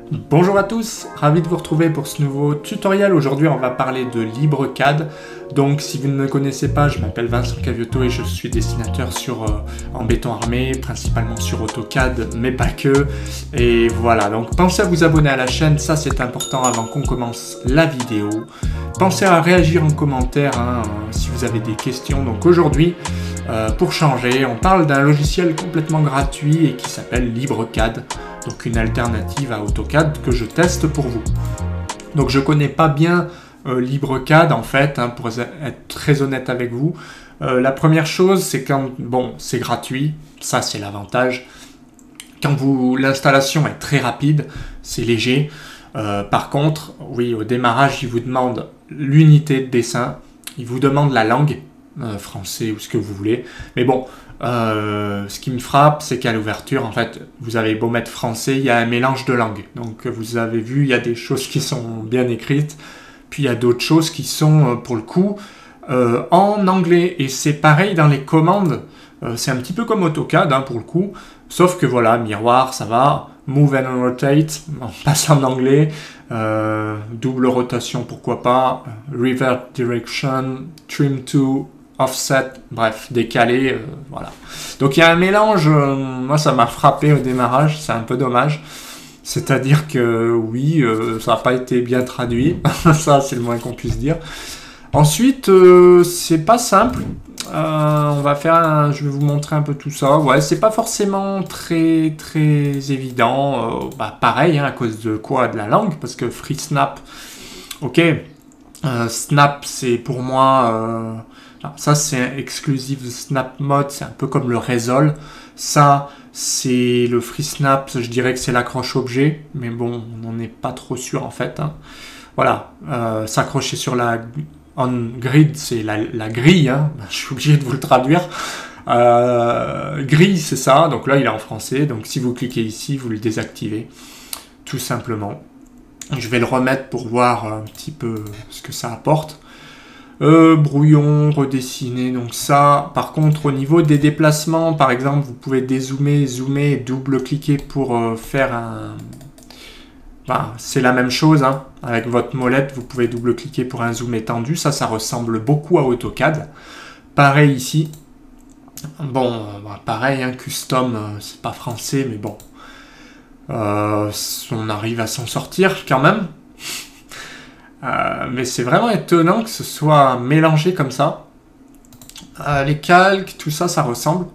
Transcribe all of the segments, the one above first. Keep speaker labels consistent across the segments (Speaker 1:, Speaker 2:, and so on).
Speaker 1: Bonjour à tous, ravi de vous retrouver pour ce nouveau tutoriel. Aujourd'hui on va parler de LibreCAD. Donc si vous ne me connaissez pas, je m'appelle Vincent Cavioto et je suis dessinateur en béton armé, principalement sur AutoCAD, mais pas que. Et voilà, donc pensez à vous abonner à la chaîne, ça c'est important avant qu'on commence la vidéo. Pensez à réagir en commentaire si vous avez des questions. Donc aujourd'hui, pour changer, on parle d'un logiciel complètement gratuit et qui s'appelle LibreCAD. Donc une alternative à AutoCAD que je teste pour vous. Donc je connais pas bien LibreCAD en fait, pour être très honnête avec vous. La première chose, c'est quand, bon, c'est gratuit, ça c'est l'avantage. Quand l'installation est très rapide, c'est léger. Par contre, oui, au démarrage, il vous demande l'unité de dessin, il vous demande la langue, français ou ce que vous voulez. Mais bon, ce qui me frappe, c'est qu'à l'ouverture, en fait, vous avez beau mettre français, il y a un mélange de langues. Donc vous avez vu, il y a des choses qui sont bien écrites, puis il y a d'autres choses qui sont, pour le coup, en anglais. Et c'est pareil dans les commandes, c'est un petit peu comme AutoCAD, pour le coup, sauf que voilà, miroir, ça va, move and rotate, on passe en anglais, double rotation, pourquoi pas, revert direction, trim to, offset, bref, décalé, voilà. Donc il y a un mélange, moi ça m'a frappé au démarrage, c'est un peu dommage. C'est-à-dire que oui, ça n'a pas été bien traduit, ça c'est le moins qu'on puisse dire. Ensuite, c'est pas simple. Je vais vous montrer un peu tout ça. Ouais, c'est pas forcément très évident. Pareil, à cause de quoi? De la langue, parce que FreeSnap, ok. Snap, c'est pour moi. Ça, c'est exclusive Snap Mode, c'est un peu comme le Resol. Ça, c'est le FreeSnap, je dirais que c'est l'accroche objet, mais bon, on n'en est pas trop sûr en fait. Voilà, s'accrocher sur la on-grid, c'est la grille, je suis obligé de vous le traduire. Grille, c'est ça, donc là il est en français, donc si vous cliquez ici, vous le désactivez, tout simplement. Je vais le remettre pour voir un petit peu ce que ça apporte. Brouillon, redessiner, donc ça. Par contre, au niveau des déplacements, par exemple, vous pouvez dézoomer, zoomer et double-cliquer pour faire un... c'est la même chose, avec votre molette, vous pouvez double-cliquer pour un zoom étendu. Ça ressemble beaucoup à AutoCAD. Pareil ici. Bon, pareil, custom, c'est pas français, mais bon. On arrive à s'en sortir quand même. Mais c'est vraiment étonnant que ce soit mélangé comme ça. Les calques, tout ça, ça ressemble.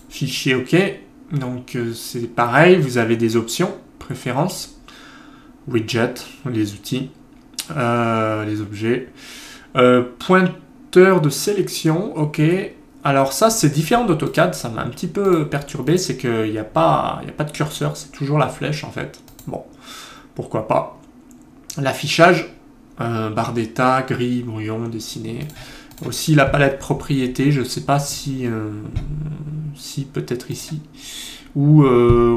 Speaker 1: Fichier OK. Donc c'est pareil, vous avez des options, préférences, widget, les outils, les objets, pointeur de sélection, OK. Alors ça, c'est différent d'AutoCAD, ça m'a un petit peu perturbé, c'est qu'il n'y a pas de curseur, c'est toujours la flèche en fait. Bon, pourquoi pas. L'affichage, barre d'état, gris, brouillon, dessiné. Aussi la palette propriété, je ne sais pas si peut-être ici. Ou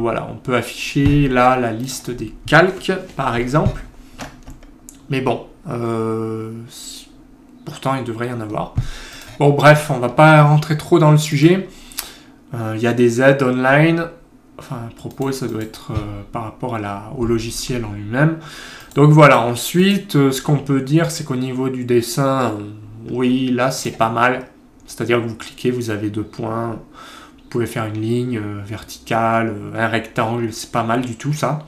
Speaker 1: voilà, on peut afficher là la liste des calques, par exemple. Mais bon, pourtant il devrait y en avoir. Bon bref, on va pas rentrer trop dans le sujet. Il y a des aides online. Enfin, à propos, ça doit être par rapport au logiciel en lui-même. Donc voilà, ensuite, ce qu'on peut dire, c'est qu'au niveau du dessin, oui, là, c'est pas mal. C'est-à-dire que vous cliquez, vous avez 2 points. Vous pouvez faire une ligne verticale, un rectangle, c'est pas mal du tout, ça.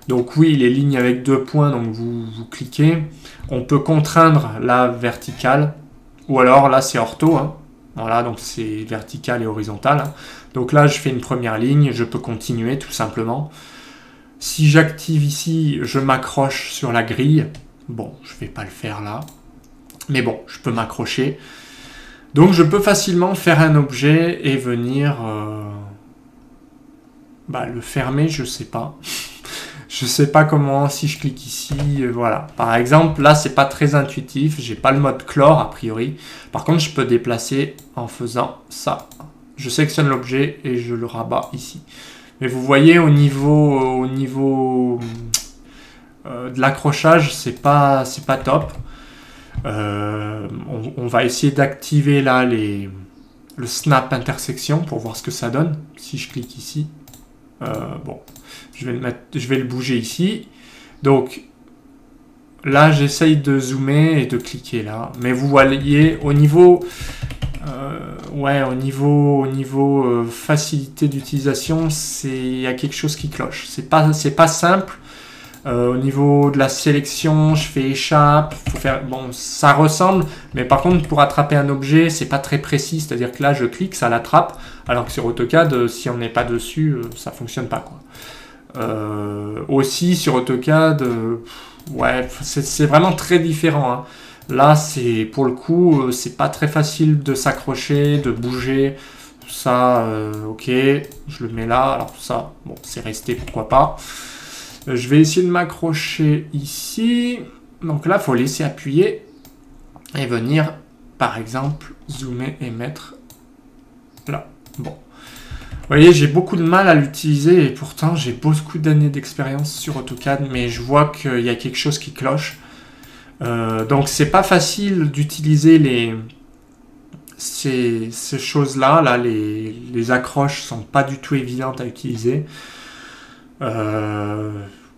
Speaker 1: Donc oui, les lignes avec 2 points, donc vous cliquez. On peut contraindre la verticale, ou alors là, c'est ortho, Voilà, donc c'est vertical et horizontal. Donc là, je fais une première ligne, je peux continuer tout simplement. Si j'active ici, je m'accroche sur la grille. Bon, je ne vais pas le faire là. Mais bon, je peux m'accrocher. Donc je peux facilement faire un objet et venir le fermer, je ne sais pas. Je ne sais pas comment, si je clique ici, voilà. Par exemple, là, c'est pas très intuitif. J'ai pas le mode clore, a priori. Par contre, je peux déplacer en faisant ça. Je sélectionne l'objet et je le rabats ici. Mais vous voyez, au niveau de l'accrochage, c'est pas top. On va essayer d'activer là le snap intersection pour voir ce que ça donne. Si je clique ici. Bon, je vais le bouger ici. Donc là, j'essaye de zoomer et de cliquer là. Mais vous voyez, au niveau, facilité d'utilisation, il y a quelque chose qui cloche. C'est pas simple. Au niveau de la sélection, je fais échappe, faut faire, bon, ça ressemble, mais par contre pour attraper un objet, c'est pas très précis, c'est-à-dire que là je clique, ça l'attrape, alors que sur AutoCAD, si on n'est pas dessus, ça fonctionne pas, quoi. Aussi sur AutoCAD, ouais, c'est vraiment très différent, hein. Là, c'est pour le coup, c'est pas très facile de s'accrocher, de bouger. Ça, ok, je le mets là. Alors ça, bon, c'est resté, pourquoi pas. Je vais essayer de m'accrocher ici. Donc là, il faut laisser appuyer et venir, par exemple, zoomer et mettre là. Bon. Vous voyez, j'ai beaucoup de mal à l'utiliser et pourtant, j'ai beaucoup d'années d'expérience sur AutoCAD, mais je vois qu'il y a quelque chose qui cloche. Donc, c'est pas facile d'utiliser ces choses-là. Là, les accroches sont pas du tout évidentes à utiliser.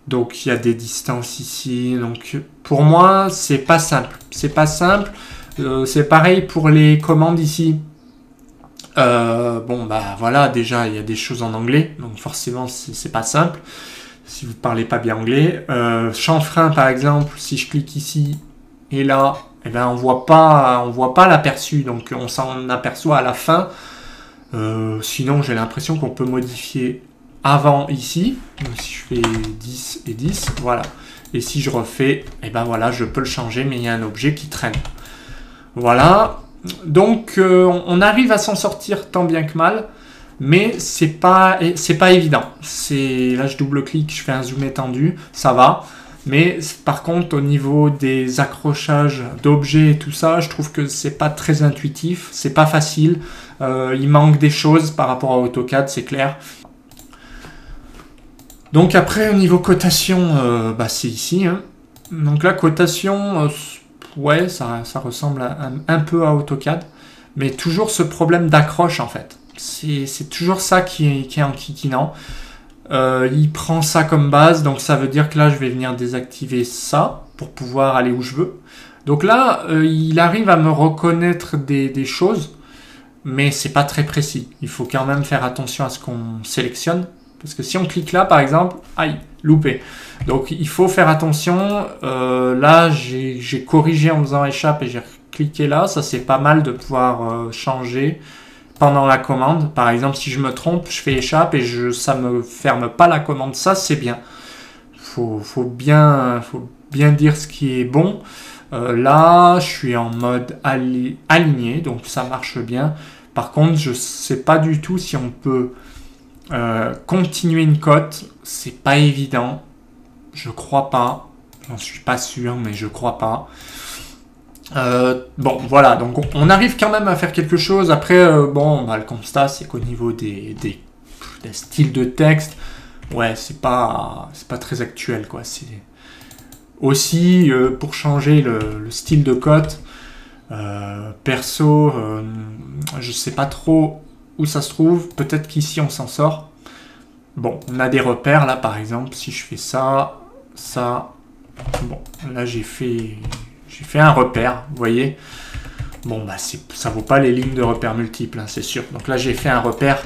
Speaker 1: Donc il y a des distances ici. Donc pour moi, c'est pas simple. C'est pas simple. C'est pareil pour les commandes ici. Bon bah voilà, déjà il y a des choses en anglais, donc forcément c'est pas simple si vous parlez pas bien anglais. Chanfrein par exemple, si je clique ici et là, eh ben on voit pas l'aperçu, donc on s'en aperçoit à la fin. Sinon j'ai l'impression qu'on peut modifier avant ici, donc si je fais 10 et 10, voilà. Et si je refais, et ben voilà, je peux le changer, mais il y a un objet qui traîne. Voilà. Donc on arrive à s'en sortir tant bien que mal, mais c'est pas évident. Là je double-clique, je fais un zoom étendu, ça va. Mais par contre au niveau des accrochages d'objets et tout ça, je trouve que c'est pas très intuitif, c'est pas facile. Il manque des choses par rapport à AutoCAD, c'est clair. Donc après au niveau cotation, bah, c'est ici, hein. Donc la cotation, ouais, ça ressemble un peu à AutoCAD, mais toujours ce problème d'accroche en fait. C'est toujours ça qui est enquiquinant. Il prend ça comme base, donc ça veut dire que là je vais venir désactiver ça pour pouvoir aller où je veux. Donc là, il arrive à me reconnaître des choses, mais c'est pas très précis. Il faut quand même faire attention à ce qu'on sélectionne. Parce que si on clique là, par exemple, aïe, loupé. Donc il faut faire attention. Là, j'ai corrigé en faisant échappe et j'ai cliqué là. Ça, c'est pas mal de pouvoir changer pendant la commande. Par exemple, si je me trompe, je fais échappe et ça me ferme pas la commande. Ça, c'est bien. Faut bien dire ce qui est bon. Là, je suis en mode aligné, donc ça marche bien. Par contre, je sais pas du tout si on peut continuer une cote, c'est pas évident. Je crois pas. J'en suis pas sûr, mais je crois pas. Bon, voilà. Donc, on arrive quand même à faire quelque chose. Après, bon, bah, le constat, c'est qu'au niveau des styles de texte, ouais, c'est pas très actuel, quoi. C'est aussi pour changer le style de cote. Perso, je sais pas trop où ça se trouve, peut-être qu'ici on s'en sort. Bon, on a des repères là par exemple, si je fais ça, bon, là j'ai fait un repère, vous voyez. Bon, bah ça vaut pas les lignes de repères multiples, hein, c'est sûr. Donc là j'ai fait un repère,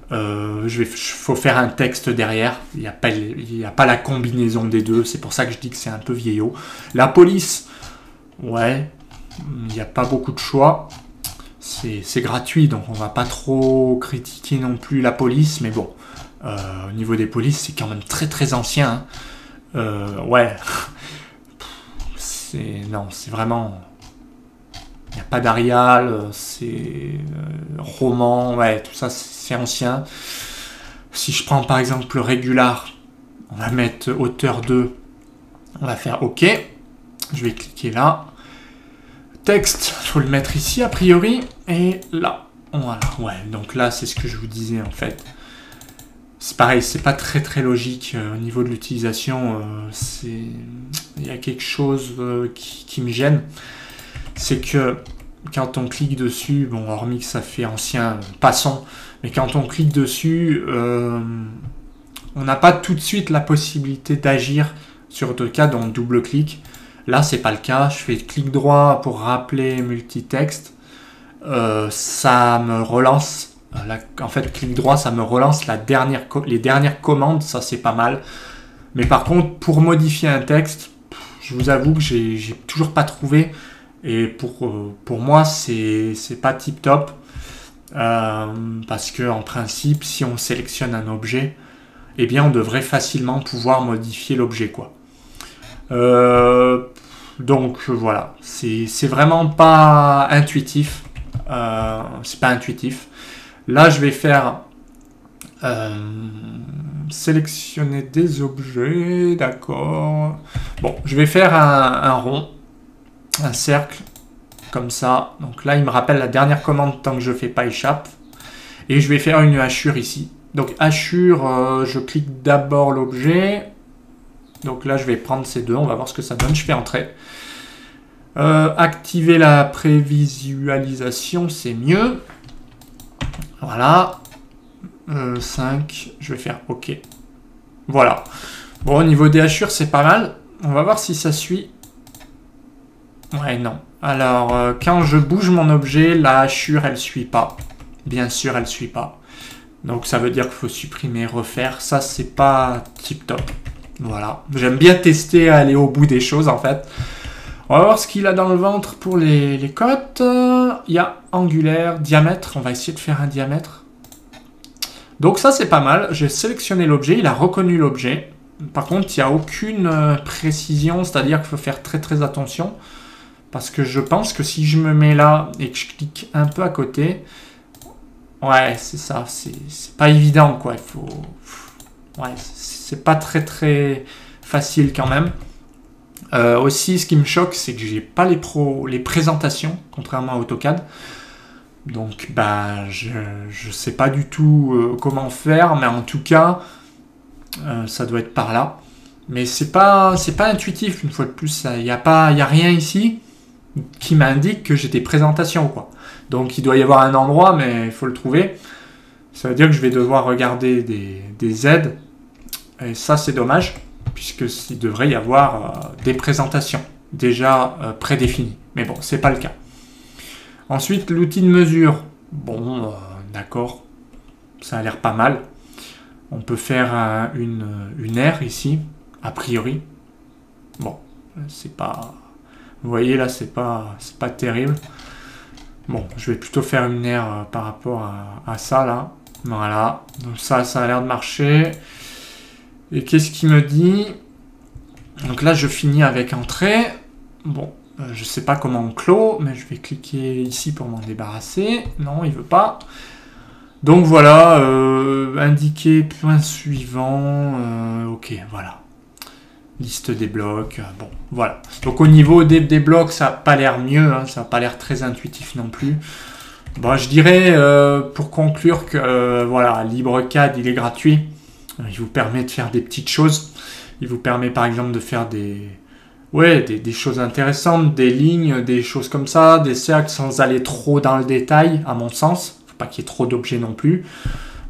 Speaker 1: faut faire un texte derrière, il n'y a pas la combinaison des deux, c'est pour ça que je dis que c'est un peu vieillot. La police, ouais, il n'y a pas beaucoup de choix. C'est gratuit, donc on va pas trop critiquer non plus la police, mais bon, au niveau des polices, c'est quand même très très ancien, hein. Ouais, c'est vraiment, il n'y a pas d'Arial, c'est roman, ouais, tout ça c'est ancien. Si je prends par exemple le Régular, on va mettre hauteur 2, on va faire OK, je vais cliquer là. Texte, il faut le mettre ici a priori, et là, voilà, ouais, donc là c'est ce que je vous disais en fait. C'est pareil, c'est pas très très logique au niveau de l'utilisation, il y a quelque chose qui me gêne, c'est que quand on clique dessus, bon hormis que ça fait ancien, passons, mais quand on clique dessus, on n'a pas tout de suite la possibilité d'agir sur AutoCAD en double-clic. Là, c'est pas le cas. Je fais clic droit pour rappeler multitexte. Ça me relance. En fait, clic droit, ça me relance les dernières commandes. Ça, c'est pas mal. Mais par contre, pour modifier un texte, je vous avoue que j'ai toujours pas trouvé. Et pour moi, c'est pas tip top. Parce que en principe, si on sélectionne un objet, eh bien, on devrait facilement pouvoir modifier l'objet, quoi. Donc voilà, c'est vraiment pas intuitif. C'est pas intuitif. Là, je vais faire sélectionner des objets, d'accord. Bon, je vais faire un rond, un cercle, comme ça. Donc là, il me rappelle la dernière commande tant que je fais pas échappe. Et je vais faire une hachure ici. Donc hachure, je clique d'abord l'objet. Donc là, je vais prendre ces deux, on va voir ce que ça donne. Je fais entrer. Activer la prévisualisation, c'est mieux. Voilà. 5, je vais faire OK. Voilà. Bon, au niveau des hachures, c'est pas mal. On va voir si ça suit. Ouais, non. Alors, quand je bouge mon objet, la hachure, elle suit pas. Bien sûr, elle suit pas. Donc, ça veut dire qu'il faut supprimer, refaire. Ça, c'est pas tip top. Voilà. J'aime bien tester, aller au bout des choses, en fait. On va voir ce qu'il a dans le ventre pour les cotes. Il y a angulaire, diamètre. On va essayer de faire un diamètre. Donc ça, c'est pas mal. J'ai sélectionné l'objet. Il a reconnu l'objet. Par contre, il n'y a aucune précision. C'est-à-dire qu'il faut faire très très attention. Parce que je pense que si je me mets là et que je clique un peu à côté... Ouais, c'est ça. C'est pas évident, quoi. Il faut... Ouais, c'est pas très très facile quand même. Aussi, ce qui me choque, c'est que j'ai pas les présentations, contrairement à AutoCAD. Donc, bah, je sais pas du tout comment faire, mais en tout cas, ça doit être par là. Mais c'est pas intuitif, une fois de plus. Il y a rien ici qui m'indique que j'ai des présentations, quoi. Donc, il doit y avoir un endroit, mais il faut le trouver. Ça veut dire que je vais devoir regarder des aides. Et ça, c'est dommage, puisqu'il devrait y avoir des présentations déjà prédéfinies. Mais bon, c'est pas le cas. Ensuite, l'outil de mesure. Bon, d'accord. Ça a l'air pas mal. On peut faire une aire ici, a priori. Bon, c'est pas... Vous voyez, là, c'est pas terrible. Bon, je vais plutôt faire une aire par rapport à ça, là. Voilà. Donc ça a l'air de marcher. Et qu'est-ce qu'il me dit? Donc là, je finis avec entrée. Bon, je sais pas comment on clôt, mais je vais cliquer ici pour m'en débarrasser. Non, il veut pas. Donc voilà, indiquer point suivant. Ok, voilà. Liste des blocs. Bon, voilà. Donc au niveau des blocs, ça n'a pas l'air mieux. Hein, ça n'a pas l'air très intuitif non plus. Bon, je dirais, pour conclure, que voilà, LibreCAD, il est gratuit. Il vous permet de faire des petites choses. Il vous permet par exemple de faire des choses intéressantes, des lignes, des choses comme ça, des cercles sans aller trop dans le détail, à mon sens. Faut pas qu'il y ait trop d'objets non plus.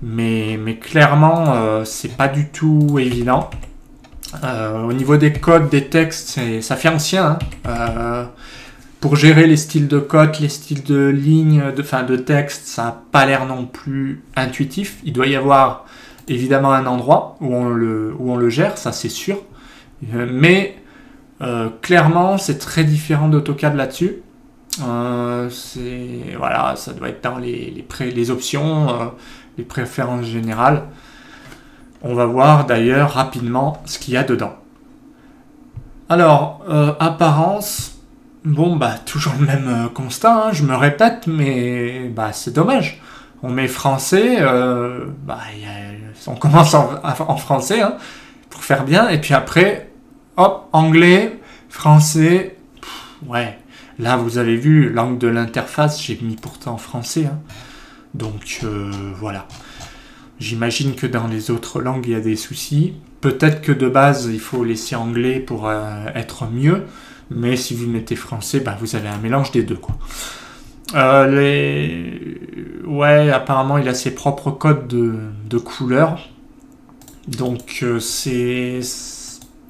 Speaker 1: Mais clairement, c'est pas du tout évident. Au niveau des codes, des textes, ça fait ancien. Hein. Pour gérer les styles de code, les styles de lignes, de texte, ça n'a pas l'air non plus intuitif. Il doit y avoir évidemment un endroit où on le gère, ça c'est sûr. Mais clairement, c'est très différent d'AutoCAD là-dessus. Voilà, ça doit être dans les options, les préférences générales. On va voir d'ailleurs rapidement ce qu'il y a dedans. Alors, apparence, bon, bah, toujours le même constat, hein, je me répète, mais bah, c'est dommage. On met français, on commence en français, hein, pour faire bien, et puis après, hop, anglais, français, ouais. Là, vous avez vu, langue de l'interface, j'ai mis pourtant français, hein. Donc, voilà. J'imagine que dans les autres langues, il y a des soucis. Peut-être que de base, il faut laisser anglais pour être mieux. Mais si vous mettez français, bah, vous avez un mélange des deux, quoi. Ouais, apparemment, il a ses propres codes de couleurs. Donc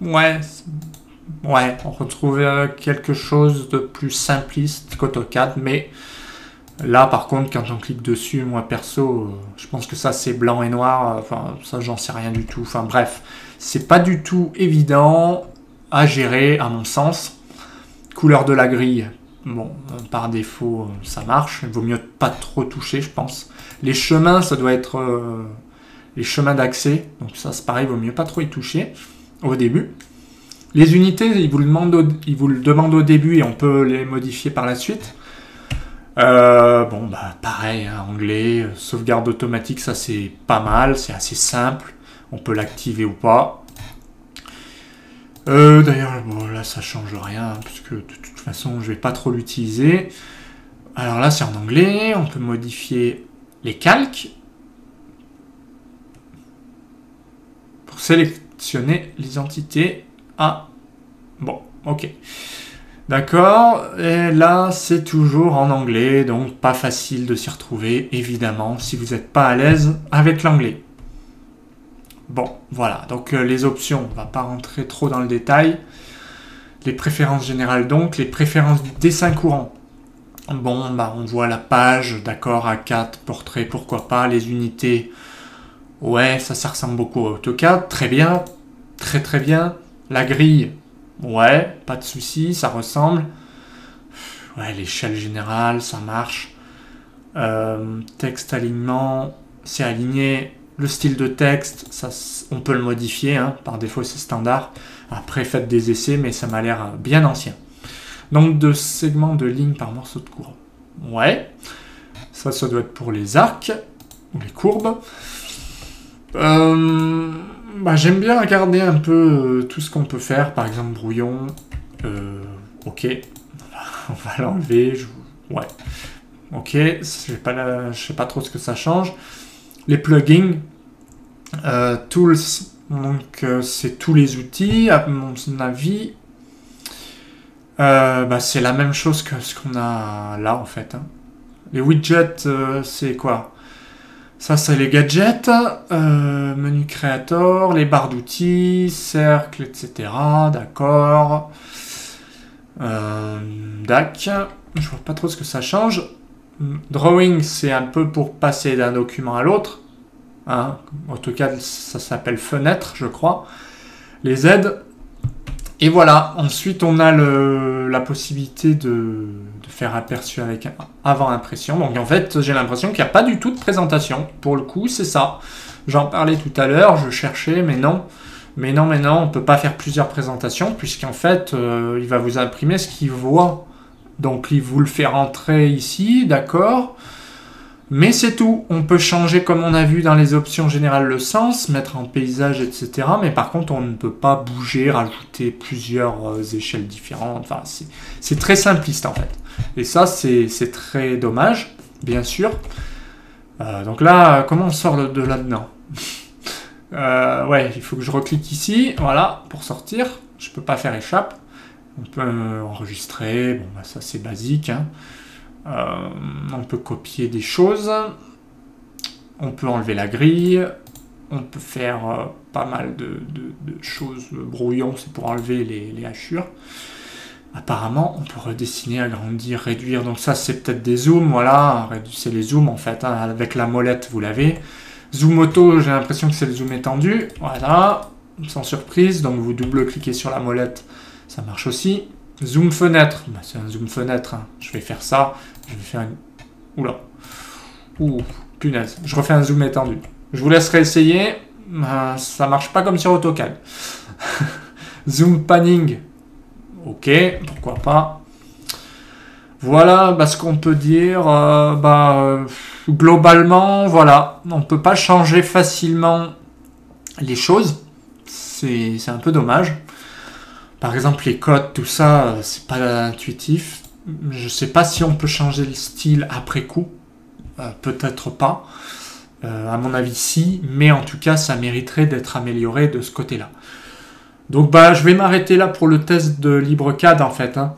Speaker 1: ouais, on retrouve quelque chose de plus simpliste qu'AutoCAD, mais là par contre quand on clique dessus, moi perso, je pense que ça c'est blanc et noir, enfin ça j'en sais rien du tout, enfin bref, c'est pas du tout évident à gérer à mon sens. Couleur de la grille, bon, par défaut ça marche, il vaut mieux pas trop toucher je pense. Les chemins, ça doit être les chemins d'accès, donc ça c'est pareil, il vaut mieux pas trop y toucher au début. Les unités, ils vous le demandent au début et on peut les modifier par la suite. Bon, bah pareil, hein, anglais, sauvegarde automatique, ça c'est pas mal, c'est assez simple. On peut l'activer ou pas. D'ailleurs, bon, là ça change rien, hein, puisque de toute façon je vais pas trop l'utiliser. Alors là c'est en anglais, on peut modifier les calques. Pour sélectionner les entités. Ah, bon, ok. D'accord, et là c'est toujours en anglais, donc pas facile de s'y retrouver, évidemment, si vous n'êtes pas à l'aise avec l'anglais. Bon, voilà, donc les options, on va pas rentrer trop dans le détail. Les préférences générales donc, les préférences du dessin courant. Bon, bah on voit la page, d'accord, A4, portrait, pourquoi pas, les unités, ouais, ça ressemble beaucoup à AutoCAD, très bien, très bien. La grille, ouais, pas de souci, ça ressemble. Ouais, l'échelle générale, ça marche. Texte alignement, c'est aligné. Le style de texte, ça, on peut le modifier, hein, par défaut c'est standard. Après, faites des essais, mais ça m'a l'air bien ancien. Nombre de segments de lignes par morceau de courant. Ouais, ça doit être pour les arcs ou les courbes. Bah, j'aime bien regarder un peu tout ce qu'on peut faire, par exemple brouillon. Ok, on va l'enlever. Ouais, ok, je sais pas trop ce que ça change. Les plugins, tools, donc c'est tous les outils, à mon avis. Bah, c'est la même chose que ce qu'on a là en fait. Hein. Les widgets, c'est quoi? Ça, c'est les gadgets, menu créateur, les barres d'outils, cercle, etc. D'accord. Dac. Je vois pas trop ce que ça change. Drawing, c'est un peu pour passer d'un document à l'autre. Hein. AutoCAD, ça s'appelle fenêtre, je crois. Les aides. Et voilà. Ensuite, on a la possibilité de faire aperçu avec avant-impression. Donc en fait, j'ai l'impression qu'il n'y a pas du tout de présentation. Pour le coup, c'est ça. J'en parlais tout à l'heure, je cherchais, mais non. Mais non, on ne peut pas faire plusieurs présentations, puisqu'en fait, il va vous imprimer ce qu'il voit. Donc il vous le fait rentrer ici, d'accord. Mais c'est tout. On peut changer, comme on a vu dans les options générales, le sens, mettre en paysage, etc. Mais par contre, on ne peut pas bouger, rajouter plusieurs échelles différentes. Enfin, c'est très simpliste, en fait. Et ça, c'est très dommage, bien sûr. Donc là, comment on sort de là-dedans? Ouais, il faut que je reclique ici, voilà, pour sortir. Je ne peux pas faire échappe. On peut enregistrer, bon, bah, ça c'est basique. Hein. On peut copier des choses. On peut enlever la grille. On peut faire pas mal de choses. Le brouillon, c'est pour enlever les hachures. Apparemment, on peut redessiner, agrandir, réduire. Donc ça, c'est peut-être des zooms, voilà. C'est les zooms, en fait. Hein. Avec la molette, vous l'avez. Zoom auto, j'ai l'impression que c'est le zoom étendu. Voilà, sans surprise. Donc vous double-cliquez sur la molette, ça marche aussi. Zoom fenêtre, bah, c'est un zoom fenêtre. Hein. Je vais faire ça. Je vais faire une... Oula. Ouh, punaise. Je refais un zoom étendu. Je vous laisserai essayer. Ça marche pas comme sur AutoCAD. Zoom panning. Ok, pourquoi pas. Voilà bah, ce qu'on peut dire. Globalement, voilà. On ne peut pas changer facilement les choses. C'est un peu dommage. Par exemple, les codes, tout ça, c'est pas intuitif. Je sais pas si on peut changer le style après coup. Peut-être pas. À mon avis, si. Mais en tout cas, ça mériterait d'être amélioré de ce côté-là. Donc, bah, je vais m'arrêter là pour le test de LibreCAD, en fait. Hein.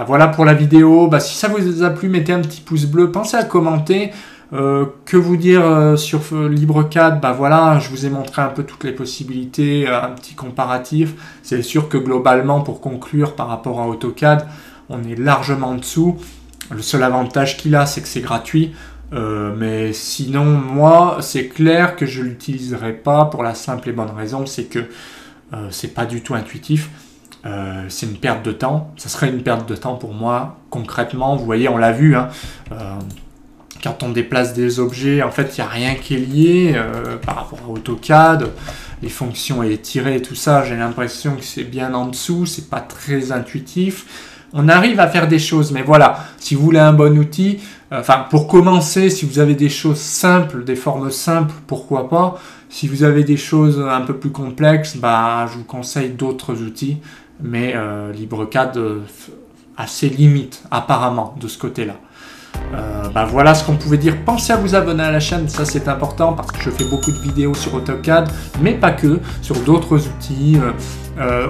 Speaker 1: Voilà pour la vidéo. Bah, si ça vous a plu, mettez un petit pouce bleu. Pensez à commenter. Que vous dire sur LibreCAD? Bah voilà, je vous ai montré un peu toutes les possibilités, un petit comparatif. C'est sûr que globalement, pour conclure par rapport à AutoCAD, on est largement en dessous. Le seul avantage qu'il a, c'est que c'est gratuit. Mais sinon, moi, c'est clair que je ne l'utiliserai pas pour la simple et bonne raison, c'est que c'est pas du tout intuitif. C'est une perte de temps. Ça serait une perte de temps pour moi, concrètement. Vous voyez, on l'a vu, hein, quand on déplace des objets, en fait, il n'y a rien qui est lié par rapport à AutoCAD. Les fonctions étirées et tout ça, j'ai l'impression que c'est bien en dessous, c'est pas très intuitif. On arrive à faire des choses, mais voilà, si vous voulez un bon outil, pour commencer, si vous avez des choses simples, des formes simples, pourquoi pas. Si vous avez des choses un peu plus complexes, je vous conseille d'autres outils, mais LibreCAD a ses limites, apparemment, de ce côté-là. Voilà ce qu'on pouvait dire. Pensez à vous abonner à la chaîne, ça c'est important parce que je fais beaucoup de vidéos sur AutoCAD, mais pas que, sur d'autres outils.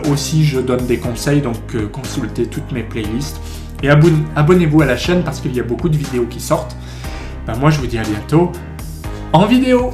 Speaker 1: Aussi je donne des conseils, donc consultez toutes mes playlists. Et abonnez-vous à la chaîne parce qu'il y a beaucoup de vidéos qui sortent. Moi je vous dis à bientôt en vidéo.